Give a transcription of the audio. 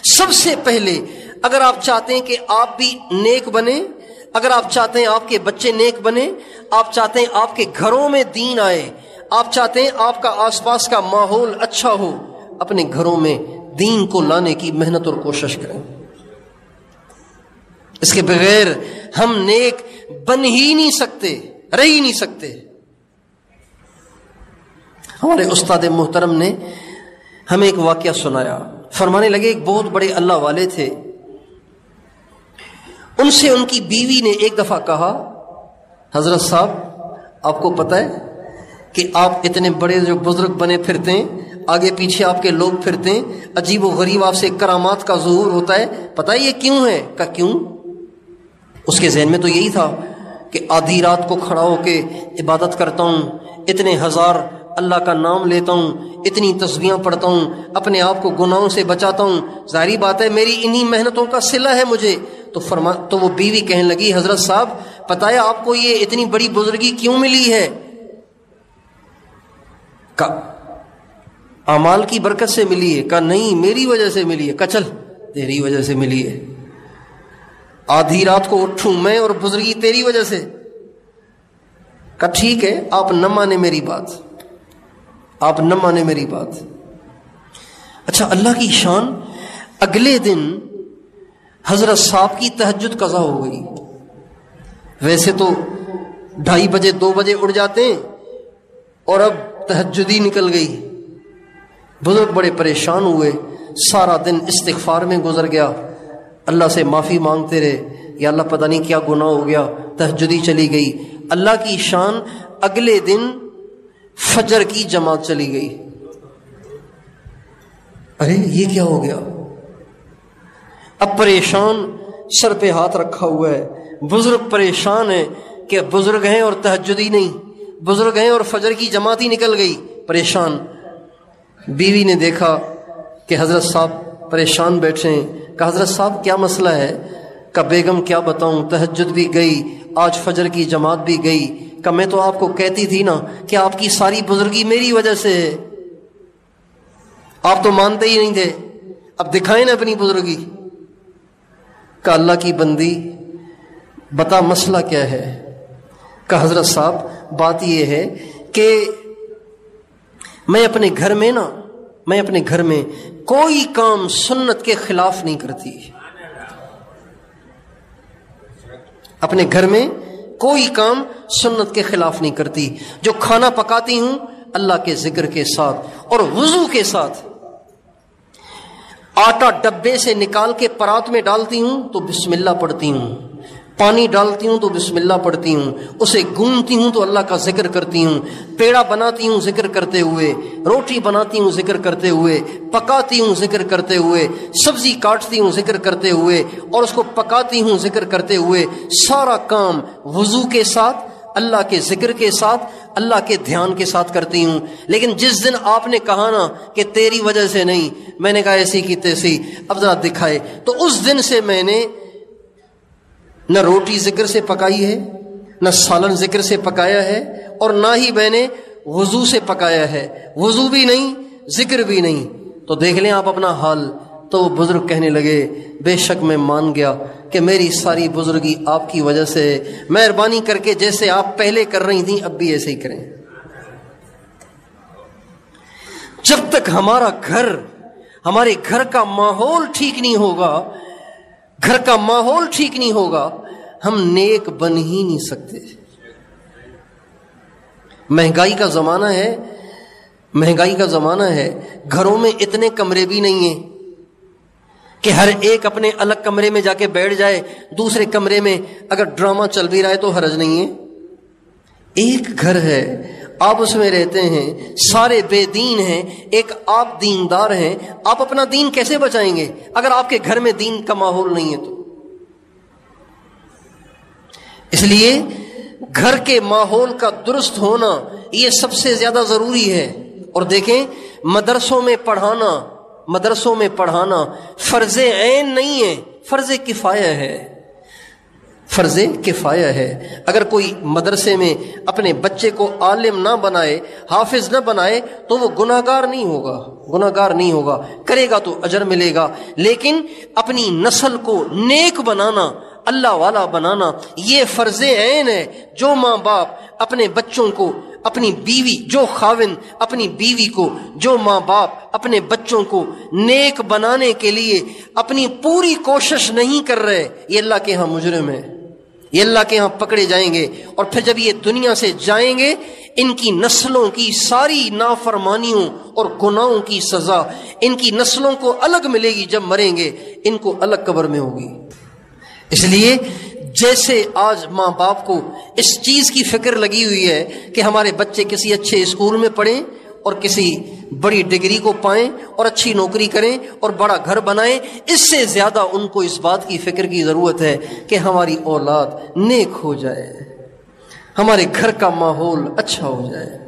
سب سے پہلے اگر آپ چاہتے ہیں کہ آپ بھی نیک بنے، اگر آپ چاہتے ہیں آپ کے بچے نیک بنے، آپ چاہتے ہیں آپ کے گھروں میں دین آئے، آپ چاہتے ہیں آپ کا آس پاس کا ماحول اچھا ہو، اپنے گھروں میں دین کو لانے کی محنت اور کوشش کریں۔ اس کے بغیر ہم نیک بن ہی نہیں سکتے، رہ ہی نہیں سکتے۔ ہمارے استاد محترم نے ہمیں ایک واقعہ سنایا، فرمانے لگے ایک بہت بڑے اللہ والے تھے، ان سے ان کی بیوی نے ایک دفعہ کہا، حضرت صاحب آپ کو پتہ ہے کہ آپ اتنے بڑے جو بزرگ بنے پھرتے ہیں، آگے پیچھے آپ کے لوگ پھرتے ہیں، عجیب و غریب آپ سے کرامات کا ظہور ہوتا ہے، پتہ ہے یہ کیوں ہے؟ کہا کیوں؟ اس کے ذہن میں تو یہی تھا کہ آدھی رات کو کھڑا ہو کے عبادت کرتا ہوں، اتنے ہزار اللہ کا نام لیتا ہوں، اتنی تسبیحاں پڑھتا ہوں، اپنے آپ کو گناہوں سے بچاتا ہوں، ظاہری بات ہے میری انہی محنتوں کا صلہ ہے مجھے۔ تو وہ بیوی کہنے لگی، حضرت صاحب پتہ ہے آپ کو یہ اتنی بڑی بزرگی کیوں ملی ہے؟ اعمال کی برکت سے ملی ہے؟ کہا نہیں میری وجہ سے ملی ہے۔ کہا چل تیری وجہ سے ملی ہے، آدھی رات کو اٹھوں میں اور بزرگی تیری وجہ سے؟ کہا ٹھیک ہے آپ نہ مانے میری بات، آپ نہ مانے میری بات۔ اچھا اللہ کی شان، اگلے دن حضرت صاحب کی تہجد قضا ہو گئی۔ ویسے تو 2:30 بجے 2 بجے اٹھ جاتے ہیں اور اب تہجد ہی نکل گئی۔ بزرگ بڑے پریشان ہوئے، سارا دن استغفار میں گزر گیا، اللہ سے معافی مانگتے رہے، یا اللہ پتہ نہیں کیا گناہ ہو گیا، تہجد ہی چلی گئی۔ اللہ کی شان، اگلے دن فجر کی جماعت چلی گئی۔ ارے یہ کیا ہو گیا؟ اب پریشان، سر پہ ہاتھ رکھا ہوا ہے، بزرگ پریشان ہے کہ بزرگ ہیں اور تہجد ہی نہیں، بزرگ ہیں اور فجر کی جماعت ہی نکل گئی، پریشان۔ بیوی نے دیکھا کہ حضرت صاحب پریشان بیٹھے ہیں، کہا حضرت صاحب کیا مسئلہ ہے؟ کہا بیگم کیا بتاؤں، تہجد بھی گئی، آج فجر کی جماعت بھی گئی۔ کہا میں تو آپ کو کہتی تھی نا کہ آپ کی ساری بزرگی میری وجہ سے ہے، آپ تو مانتے ہی نہیں تھے، اب دکھائیں نا اپنی بزرگی۔ کہا اللہ کی بندی بتا مسئلہ کیا ہے؟ کہا حضرت صاحب بات یہ ہے کہ میں اپنے گھر میں کوئی کام سنت کے خلاف نہیں کرتی، اپنے گھر میں کوئی کام سنت کے خلاف نہیں کرتی۔ جو کھانا پکاتی ہوں اللہ کے ذکر کے ساتھ اور وضو کے ساتھ، آٹا ڈبے سے نکال کے پرات میں ڈالتی ہوں تو بسم اللہ پڑھتی ہوں، پانی ڈالتی ہوں تو بسم اللہ پڑھتی ہوں، اسے گونتی ہوں تو اللہ کا ذکر کرتی ہوں، پیڑا بناتی ہوں ذکر کرتے ہوئے، روٹی بناتی ہوں ذکر کرتے ہوئے، پکاتی ہوں ذکر کرتے ہوئے، سبزی کاٹتی ہوں ذکر کرتے ہوئے، اور اس کو پکاتی ہوں ذکر کرتے ہوئے، سارا کام وضو کے ساتھ، اللہ کے ذکر کے ساتھ، اللہ کے دھیان کے ساتھ کرتی ہوں۔ لیکن جس دن آپ نے کہا نا کہ تیری وجہ سے نہیں، میں نے کہا ایسی کی تیسی، اب ذرا دکھائے، تو اس دن سے میں نے نہ روٹی ذکر سے پکائی ہے، نہ سالن ذکر سے پکایا ہے، اور نہ ہی میں نے وضو سے پکایا ہے، وضو بھی نہیں ذکر بھی نہیں۔ تو دیکھ لیں آپ اپنا حال۔ تو وہ بزرگ کہنے لگے بے شک میں مان گیا کہ میری ساری بزرگی آپ کی وجہ سے، مہربانی کر کے جیسے آپ پہلے کر رہی تھیں اب بھی ایسے ہی کریں۔ جب تک ہمارے گھر کا ماحول ٹھیک نہیں ہوگا، ہم نیک بن ہی نہیں سکتے۔ مہنگائی کا زمانہ ہے، گھروں میں اتنے کمرے بھی نہیں ہیں کہ ہر ایک اپنے الگ کمرے میں جا کے بیٹھ جائے، دوسرے کمرے میں اگر ڈرامہ چل بھی رہا ہے تو حرج نہیں ہے۔ ایک گھر ہے، آپ اس میں رہتے ہیں، سارے بے دین ہیں، ایک آپ دیندار ہیں، آپ اپنا دین کیسے بچائیں گے اگر آپ کے گھر میں دین کا ماحول نہیں ہے تو؟ اس لیے گھر کے ماحول کا درست ہونا یہ سب سے زیادہ ضروری ہے۔ اور دیکھیں مدرسوں میں پڑھانا فرض عین نہیں ہے، فرض کفایہ ہے۔ فرض کفایہ ہے۔ اگر کوئی مدرسے میں اپنے بچے کو عالم نہ بنائے، حافظ نہ بنائے، تو وہ گناہگار نہیں ہوگا، گناہگار نہیں ہوگا، کرے گا تو اجر ملے گا۔ لیکن اپنی نسل کو نیک بنانا، اللہ والا بنانا، یہ فرض عین ہے۔ جو ماں باپ اپنے بچوں کو، اپنی بیوی، جو خاوند اپنی بیوی کو، جو ماں باپ اپنے بچوں کو نیک بنانے کے لیے اپنی پوری کوشش نہیں کر رہے، یہ اللہ کے ہاں مجرم ہے، یہ اللہ کے ہاں پکڑے جائیں گے۔ اور پھر جب یہ دنیا سے جائیں گے، ان کی نسلوں کی ساری نافرمانیوں اور گناہوں کی سزا ان کی نسلوں کو الگ ملے گی۔ جب مریں گے ان کو الگ قبر میں ہوگی۔ اس لیے جیسے آج ماں باپ کو اس چیز کی فکر لگی ہوئی ہے کہ ہمارے بچے کسی اچھے اسکول میں پڑھیں اور کسی بڑی ڈگری کو پائیں اور اچھی نوکری کریں اور بڑا گھر بنائیں، اس سے زیادہ ان کو اس بات کی فکر کی ضرورت ہے کہ ہماری اولاد نیک ہو جائے، ہمارے گھر کا ماحول اچھا ہو جائے۔